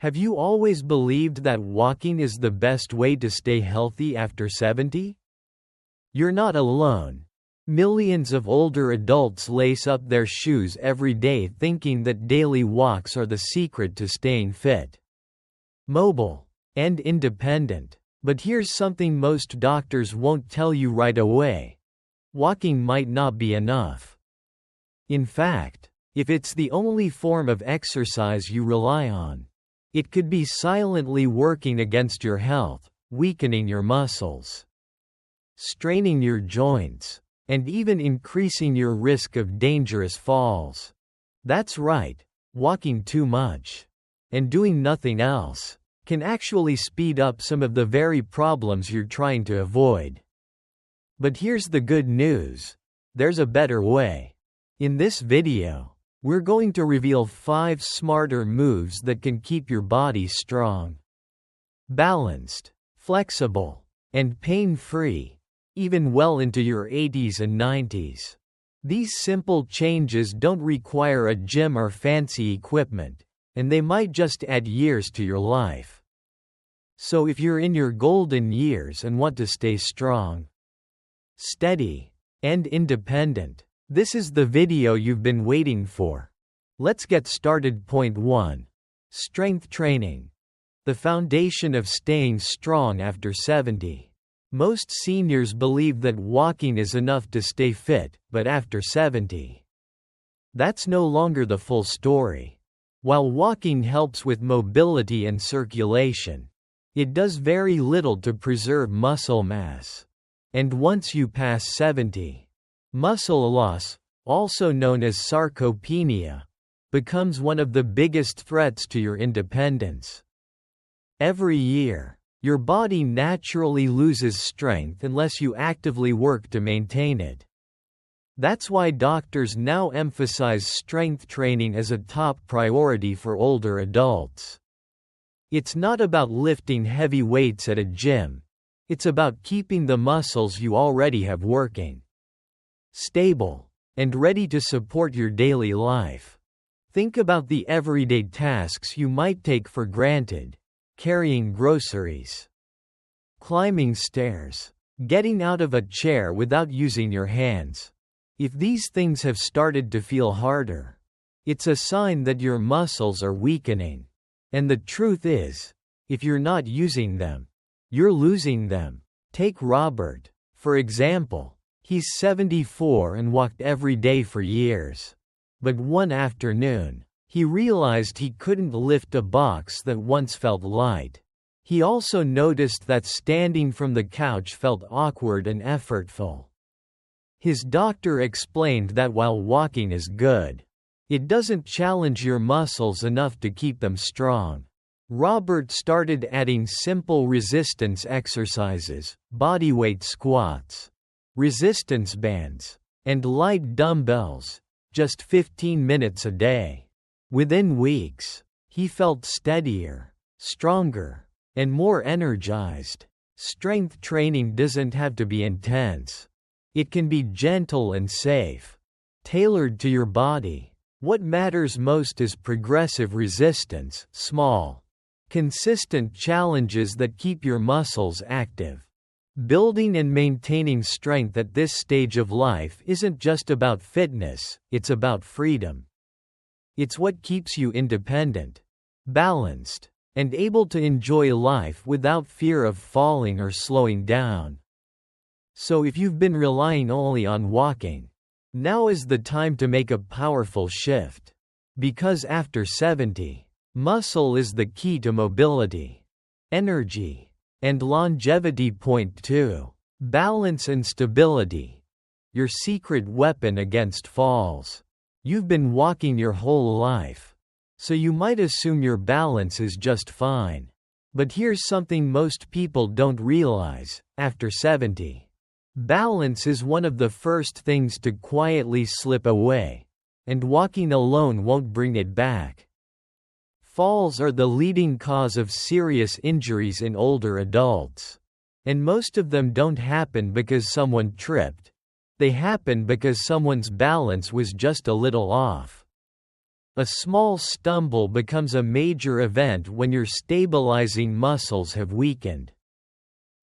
Have you always believed that walking is the best way to stay healthy after 70? You're not alone. Millions of older adults lace up their shoes every day thinking that daily walks are the secret to staying fit, mobile, and independent. But here's something most doctors won't tell you right away. Walking might not be enough. In fact, if it's the only form of exercise you rely on, it could be silently working against your health, weakening your muscles, straining your joints, and even increasing your risk of dangerous falls. That's right, walking too much and doing nothing else can actually speed up some of the very problems you're trying to avoid. But here's the good news. There's a better way. In this video, we're going to reveal 5 smarter moves that can keep your body strong, balanced, flexible, and pain-free, even well into your 80s and 90s. These simple changes don't require a gym or fancy equipment, and they might just add years to your life. So if you're in your golden years and want to stay strong, steady, and independent, this is the video you've been waiting for. Let's get started. Point 1. Strength training. The foundation of staying strong after 70. Most seniors believe that walking is enough to stay fit, but after 70, that's no longer the full story. While walking helps with mobility and circulation, it does very little to preserve muscle mass. And once you pass 70, muscle loss, also known as sarcopenia, becomes one of the biggest threats to your independence. Every year, your body naturally loses strength unless you actively work to maintain it. That's why doctors now emphasize strength training as a top priority for older adults. It's not about lifting heavy weights at a gym. It's about keeping the muscles you already have working, stable, and ready to support your daily life. Think about the everyday tasks you might take for granted: carrying groceries, climbing stairs, getting out of a chair without using your hands. If these things have started to feel harder, it's a sign that your muscles are weakening. And the truth is, if you're not using them, you're losing them. Take Robert, for example. He's 74 and walked every day for years. But one afternoon, he realized he couldn't lift a box that once felt light. He also noticed that standing from the couch felt awkward and effortful. His doctor explained that while walking is good, it doesn't challenge your muscles enough to keep them strong. Robert started adding simple resistance exercises, bodyweight squats, resistance bands, and light dumbbells, just 15 minutes a day. Within weeks, he felt steadier, stronger, and more energized. Strength training doesn't have to be intense. It can be gentle and safe, tailored to your body. What matters most is progressive resistance, small, consistent challenges that keep your muscles active. Building and maintaining strength at this stage of life isn't just about fitness, it's about freedom. It's what keeps you independent, balanced, and able to enjoy life without fear of falling or slowing down. So if you've been relying only on walking, now is the time to make a powerful shift. Because after 70, muscle is the key to mobility, energy, and longevity. Point 2. Balance and stability. Your secret weapon against falls. You've been walking your whole life, so you might assume your balance is just fine. But here's something most people don't realize: after 70, balance is one of the first things to quietly slip away, and walking alone won't bring it back. Falls are the leading cause of serious injuries in older adults. And most of them don't happen because someone tripped. They happen because someone's balance was just a little off. A small stumble becomes a major event when your stabilizing muscles have weakened.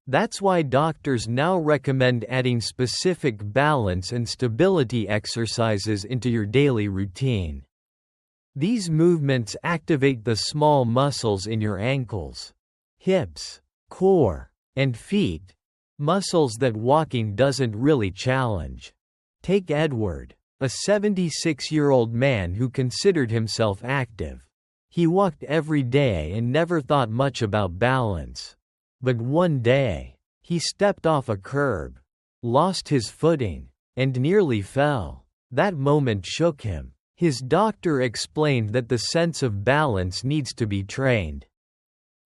That's why doctors now recommend adding specific balance and stability exercises into your daily routine. These movements activate the small muscles in your ankles, hips, core, and feet, muscles that walking doesn't really challenge. Take Edward, a 76-year-old man who considered himself active. He walked every day and never thought much about balance. But one day, he stepped off a curb, lost his footing, and nearly fell. That moment shook him. His doctor explained that the sense of balance needs to be trained,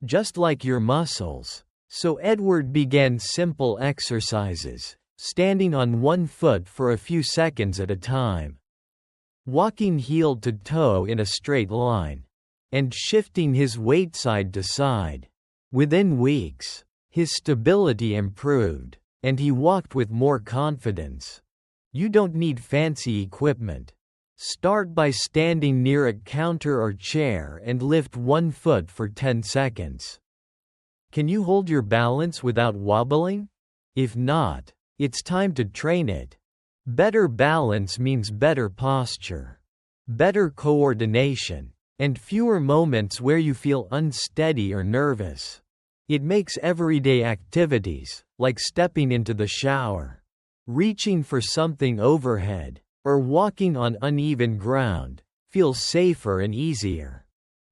just like your muscles. So Edward began simple exercises, standing on one foot for a few seconds at a time, walking heel to toe in a straight line, and shifting his weight side to side. Within weeks, his stability improved, and he walked with more confidence. You don't need fancy equipment. Start by standing near a counter or chair and lift one foot for 10 seconds. Can you hold your balance without wobbling? If not, it's time to train it. Better balance means better posture, better coordination, and fewer moments where you feel unsteady or nervous. It makes everyday activities, like stepping into the shower, reaching for something overhead, or walking on uneven ground, feel safer and easier.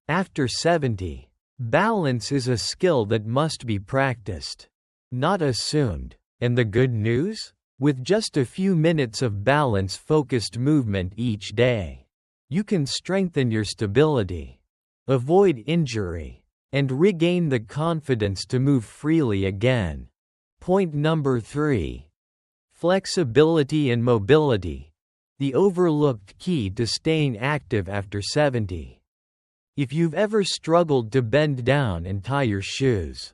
After 70, balance is a skill that must be practiced, not assumed. And the good news? With just a few minutes of balance-focused movement each day, you can strengthen your stability, avoid injury, and regain the confidence to move freely again. Point number 3. Flexibility and mobility. The overlooked key to staying active after 70. If you've ever struggled to bend down and tie your shoes,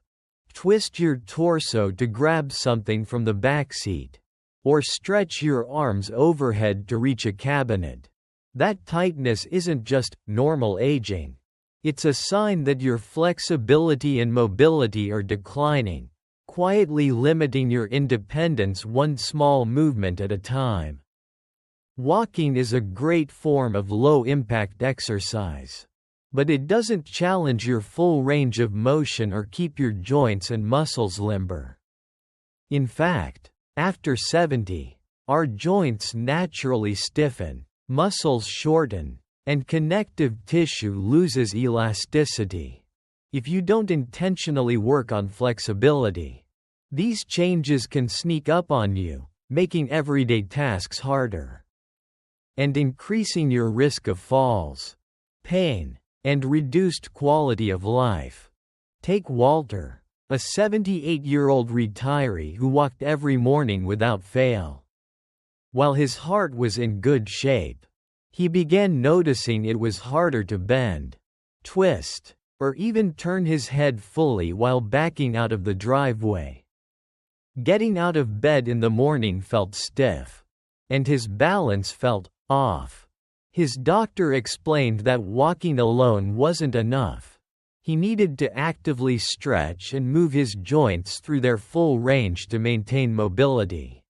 twist your torso to grab something from the back seat, or stretch your arms overhead to reach a cabinet, that tightness isn't just normal aging. It's a sign that your flexibility and mobility are declining, quietly limiting your independence one small movement at a time. Walking is a great form of low-impact exercise, but it doesn't challenge your full range of motion or keep your joints and muscles limber. In fact, after 70, our joints naturally stiffen, muscles shorten, and connective tissue loses elasticity. If you don't intentionally work on flexibility, these changes can sneak up on you, making everyday tasks harder and increasing your risk of falls, pain, and reduced quality of life. Take Walter, a 78-year-old retiree who walked every morning without fail. While his heart was in good shape, he began noticing it was harder to bend, twist, or even turn his head fully while backing out of the driveway. Getting out of bed in the morning felt stiff, and his balance felt off. His doctor explained that walking alone wasn't enough. He needed to actively stretch and move his joints through their full range to maintain mobility.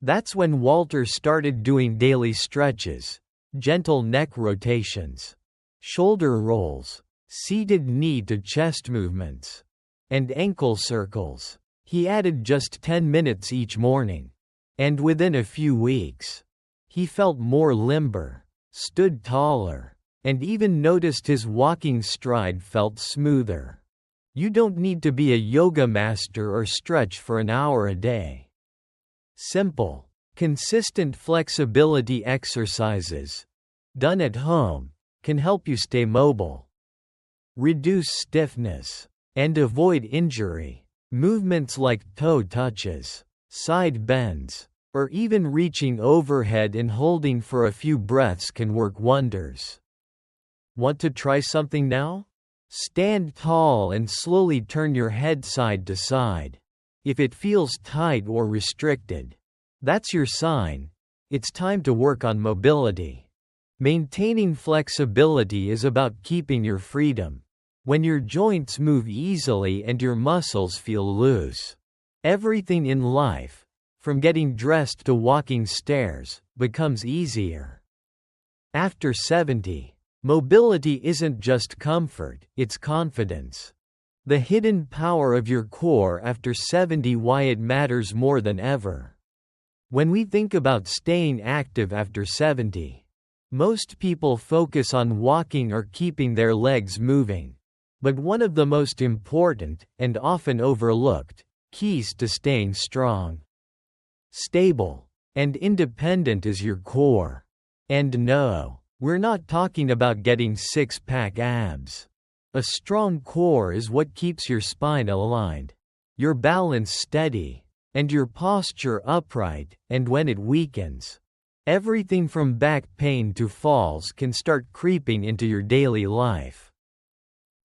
That's when Walter started doing daily stretches, gentle neck rotations, shoulder rolls, seated knee-to-chest movements, and ankle circles. He added just 10 minutes each morning, and within a few weeks, he felt more limber, stood taller, and even noticed his walking stride felt smoother. You don't need to be a yoga master or stretch for an hour a day. Simple, consistent flexibility exercises, done at home, can help you stay mobile, reduce stiffness, and avoid injury. Movements like toe touches, side bends, or even reaching overhead and holding for a few breaths can work wonders. Want to try something now? Stand tall and slowly turn your head side to side. If it feels tight or restricted, that's your sign. It's time to work on mobility. Maintaining flexibility is about keeping your freedom. When your joints move easily and your muscles feel loose, everything in life, from getting dressed to walking stairs, becomes easier. After 70, mobility isn't just comfort, it's confidence. The hidden power of your core after 70, why it matters more than ever. When we think about staying active after 70, most people focus on walking or keeping their legs moving. But one of the most important, and often overlooked, keys to staying strong, stable, and independent is your core. And no, we're not talking about getting six-pack abs. A strong core is what keeps your spine aligned, your balance steady, and your posture upright, and when it weakens, everything from back pain to falls can start creeping into your daily life.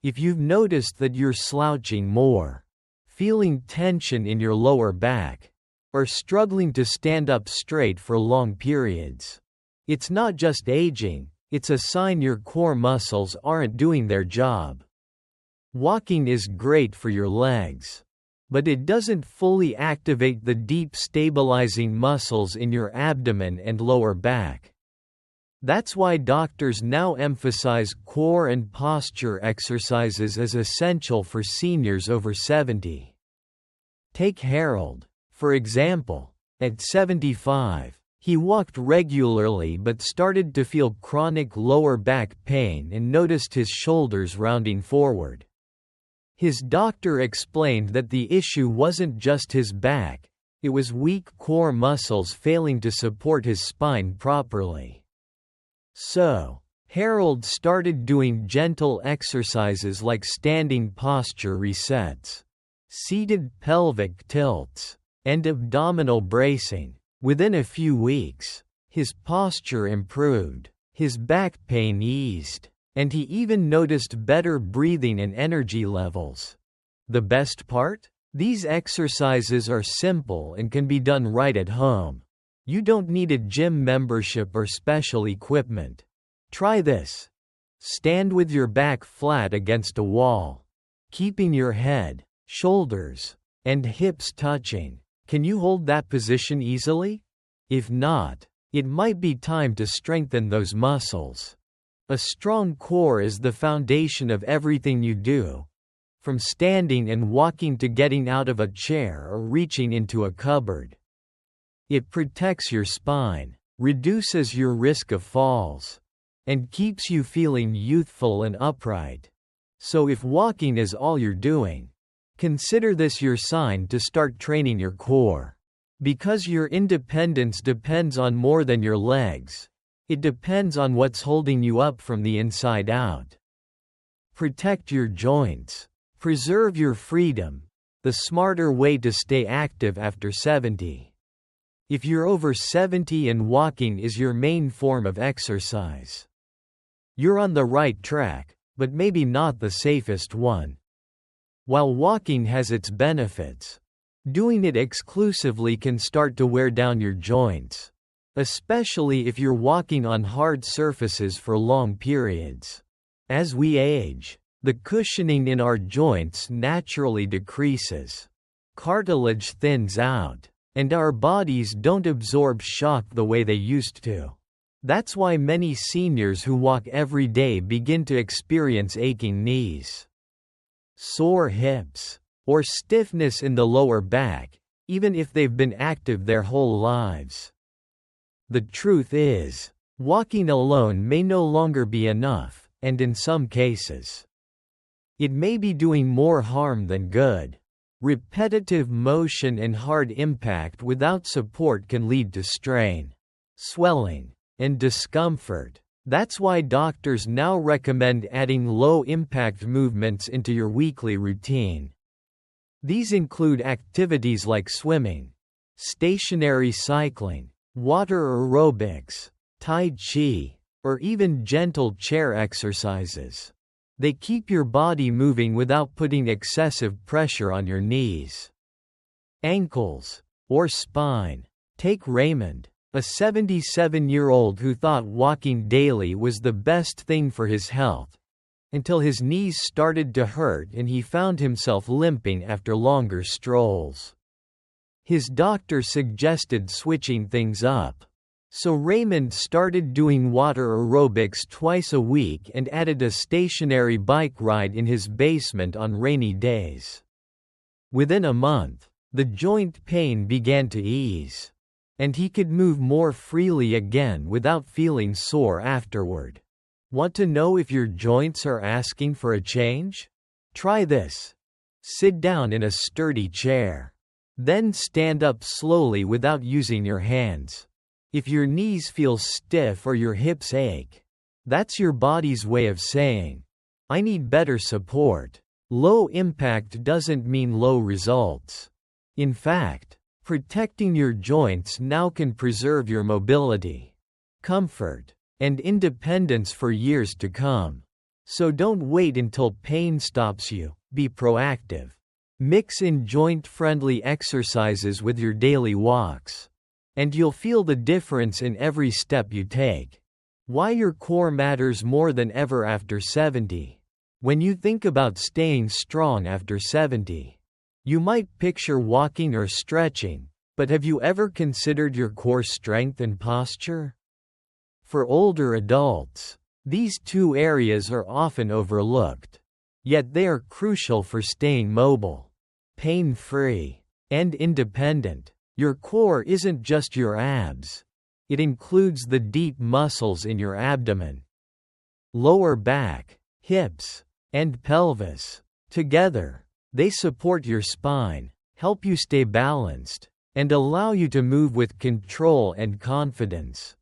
If you've noticed that you're slouching more, feeling tension in your lower back, or struggling to stand up straight for long periods, it's not just aging, it's a sign your core muscles aren't doing their job. Walking is great for your legs, but it doesn't fully activate the deep stabilizing muscles in your abdomen and lower back. That's why doctors now emphasize core and posture exercises as essential for seniors over 70. Take Harold, for example. At 75, he walked regularly but started to feel chronic lower back pain and noticed his shoulders rounding forward. His doctor explained that the issue wasn't just his back, it was weak core muscles failing to support his spine properly. So, Harold started doing gentle exercises like standing posture resets, seated pelvic tilts, and abdominal bracing. Within a few weeks, his posture improved, his back pain eased, and he even noticed better breathing and energy levels. The best part? These exercises are simple and can be done right at home. You don't need a gym membership or special equipment. Try this. Stand with your back flat against a wall, keeping your head, shoulders, and hips touching. Can you hold that position easily? If not, it might be time to strengthen those muscles. A strong core is the foundation of everything you do, from standing and walking to getting out of a chair or reaching into a cupboard. It protects your spine, reduces your risk of falls, and keeps you feeling youthful and upright. So if walking is all you're doing, consider this your sign to start training your core. Because your independence depends on more than your legs. It depends on what's holding you up from the inside out. Protect your joints. Preserve your freedom. The smarter way to stay active after 70. If you're over 70 and walking is your main form of exercise, you're on the right track, but maybe not the safest one. While walking has its benefits, doing it exclusively can start to wear down your joints, especially if you're walking on hard surfaces for long periods. As we age, the cushioning in our joints naturally decreases. Cartilage thins out, and our bodies don't absorb shock the way they used to. That's why many seniors who walk every day begin to experience aching knees, sore hips, or stiffness in the lower back, even if they've been active their whole lives. The truth is, walking alone may no longer be enough, and in some cases, it may be doing more harm than good. Repetitive motion and hard impact without support can lead to strain, swelling, and discomfort. That's why doctors now recommend adding low-impact movements into your weekly routine. These include activities like swimming, stationary cycling, water aerobics, tai chi, or even gentle chair exercises. They keep your body moving without putting excessive pressure on your knees, ankles, or spine. Take Raymond, a 77-year-old who thought walking daily was the best thing for his health, until his knees started to hurt and he found himself limping after longer strolls. His doctor suggested switching things up. So Raymond started doing water aerobics twice a week and added a stationary bike ride in his basement on rainy days. Within a month, the joint pain began to ease, and he could move more freely again without feeling sore afterward. Want to know if your joints are asking for a change? Try this. Sit down in a sturdy chair. Then stand up slowly without using your hands. If your knees feel stiff or your hips ache, that's your body's way of saying, I need better support. Low impact doesn't mean low results. In fact, protecting your joints now can preserve your mobility, comfort, and independence for years to come. So don't wait until pain stops you, be proactive. Mix in joint-friendly exercises with your daily walks, and you'll feel the difference in every step you take. Why your core matters more than ever after 70. When you think about staying strong after 70, you might picture walking or stretching, but have you ever considered your core strength and posture? For older adults, these two areas are often overlooked. Yet they are crucial for staying mobile, pain-free, and independent. Your core isn't just your abs. It includes the deep muscles in your abdomen, lower back, hips, and pelvis. Together, they support your spine, help you stay balanced, and allow you to move with control and confidence.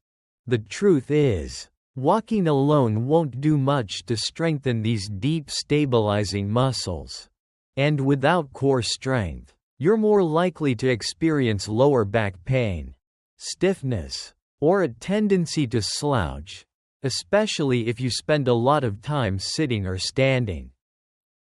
The truth is, walking alone won't do much to strengthen these deep stabilizing muscles. And without core strength, you're more likely to experience lower back pain, stiffness, or a tendency to slouch, especially if you spend a lot of time sitting or standing.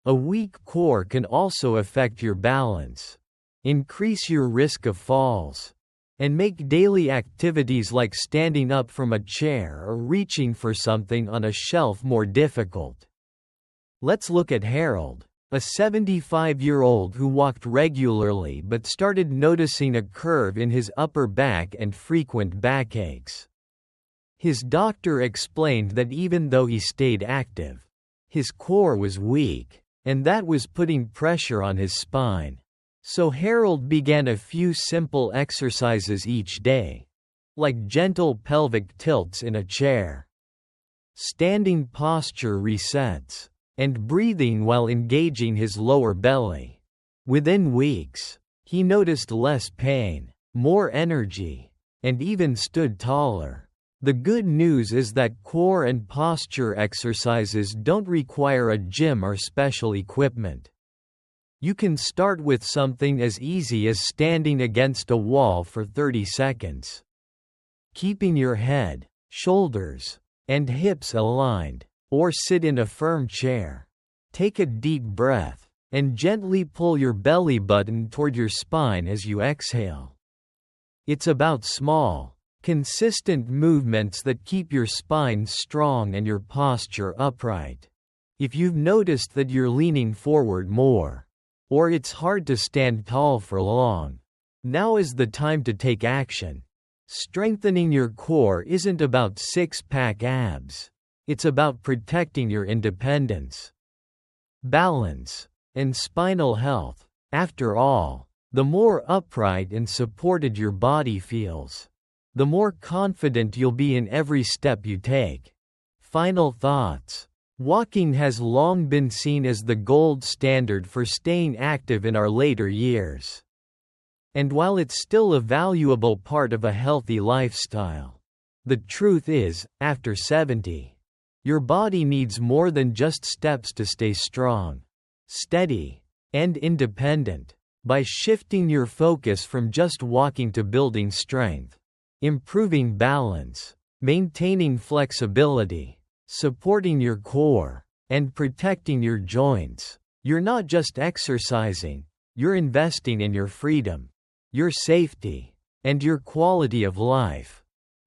A weak core can also affect your balance, increase your risk of falls, and make daily activities like standing up from a chair or reaching for something on a shelf more difficult. Let's look at Harold, a 75-year-old who walked regularly but started noticing a curve in his upper back and frequent backaches. His doctor explained that even though he stayed active, his core was weak, and that was putting pressure on his spine. So Harold began a few simple exercises each day, like gentle pelvic tilts in a chair, standing posture resets, and breathing while engaging his lower belly. Within weeks, he noticed less pain, more energy, and even stood taller. The good news is that core and posture exercises don't require a gym or special equipment. You can start with something as easy as standing against a wall for 30 seconds. Keeping your head, shoulders, and hips aligned, or sit in a firm chair. Take a deep breath, and gently pull your belly button toward your spine as you exhale. It's about small, consistent movements that keep your spine strong and your posture upright. If you've noticed that you're leaning forward more, or it's hard to stand tall for long, now is the time to take action. Strengthening your core isn't about six-pack abs. It's about protecting your independence, balance, and spinal health. After all, the more upright and supported your body feels, the more confident you'll be in every step you take. Final thoughts. Walking has long been seen as the gold standard for staying active in our later years. And while it's still a valuable part of a healthy lifestyle, the truth is, after 70, your body needs more than just steps to stay strong, steady, and independent. By shifting your focus from just walking to building strength, improving balance, maintaining flexibility, supporting your core, and protecting your joints, you're not just exercising, you're investing in your freedom, your safety, and your quality of life.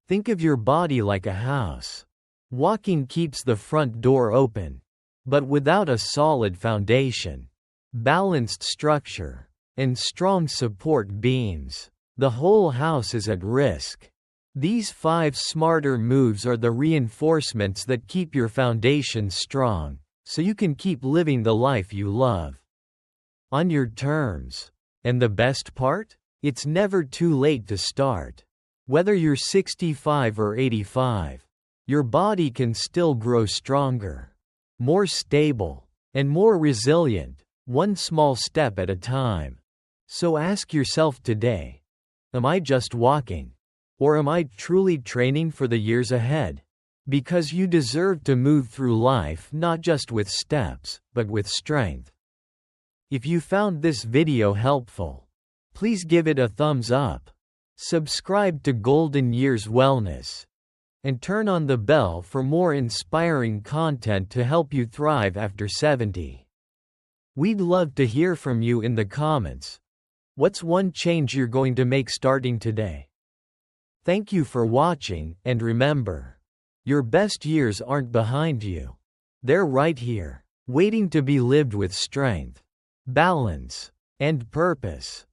Think of your body like a house. Walking keeps the front door open, but without a solid foundation, balanced structure, and strong support beams, the whole house is at risk. These 5 smarter moves are the reinforcements that keep your foundation strong, so you can keep living the life you love. On your terms. And the best part? It's never too late to start. Whether you're 65 or 85, your body can still grow stronger, more stable, and more resilient, one small step at a time. So ask yourself today, am I just walking? Or am I truly training for the years ahead? Because you deserve to move through life not just with steps, but with strength. If you found this video helpful, please give it a thumbs up, subscribe to GoldenEase Wellness, and turn on the bell for more inspiring content to help you thrive after 70. We'd love to hear from you in the comments. What's one change you're going to make starting today? Thank you for watching, and remember, your best years aren't behind you. They're right here, waiting to be lived with strength, balance, and purpose.